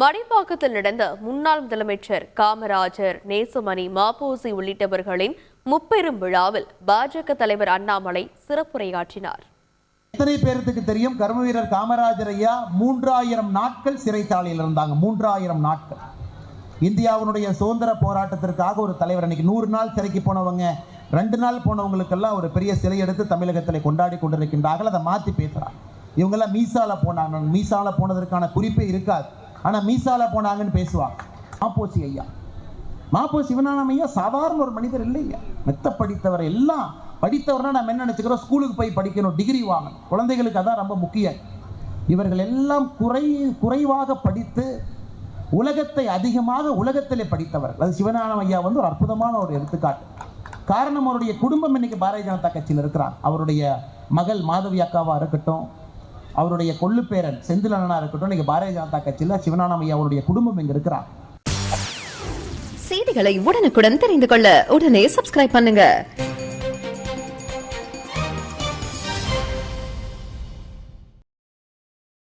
மடிப்பாக்கத்தில் நடந்த முன்னாள் முதலமைச்சர் காமராஜர், நேசமணி, மாப்போசி உள்ளிட்டவர்களின் முப்பெரும் விழாவில் பாஜக தலைவர் அண்ணாமலை சிறப்புரையாற்றினார். எத்தனை பேருக்கு தெரியும், கர்ம வீரர் காமராஜர் ஐயா 3000 நாட்கள் சிறைச்சாலையில் இருந்தாங்க. 3000 நாட்கள். இந்தியாவினுடைய சுதந்திர போராட்டத்திற்காக ஒரு தலைவர். அன்னைக்கு 100 நாள் சிறைக்கு போனவங்க, 2 நாள் போனவங்களுக்கெல்லாம் ஒரு பெரிய சிலை எடுத்து தமிழகத்தில் கொண்டாடி கொண்டிருக்கின்றார்கள். அதை மாற்றி பேசுறாங்க. இவங்கெல்லாம் மீசால போனாங்க. மீசால போனதற்கான குறிப்பே இருக்காது, ஆனால் மீசால போனாங்கன்னு பேசுவாங்க. மாப்போசி ஐயா, மாப்போசி சிவஞானம் ஐயா சாதாரண ஒரு மனிதர் இல்லையா, மெத்த படித்தவர். எல்லாம் படித்தவர்னா நம்ம என்ன நினச்சிக்கிறோம், ஸ்கூலுக்கு போய் படிக்கணும், டிகிரி வாங்கணும், குழந்தைகளுக்கு அதான் ரொம்ப முக்கியம். இவர்கள் எல்லாம் குறைவாக படித்து உலகத்தை அதிகமாக உலகத்திலே படித்தவர். அது சிவஞானம் ஐயா ஒரு அற்புதமான ஒரு எடுத்துக்காட்டு. காரணம், அவருடைய குடும்பம் இன்னைக்கு பாரதிய ஜனதா கட்சியில் இருக்கிறார். அவருடைய மகள் மாதவி அக்காவா இருக்கட்டும், அவருடைய கொள்ளுப்பேரன் செந்தில் அண்ணனா இருக்கட்டும், இன்னைக்கு பாரதிய ஜனதா கட்சியில் சிவஞானம் ஐயா அவருடைய குடும்பம் இங்க இருக்கிறார். செய்திகளை உடனுக்குடன் தெரிந்து கொள்ள உடனே சப்ஸ்கிரைப் பண்ணுங்க.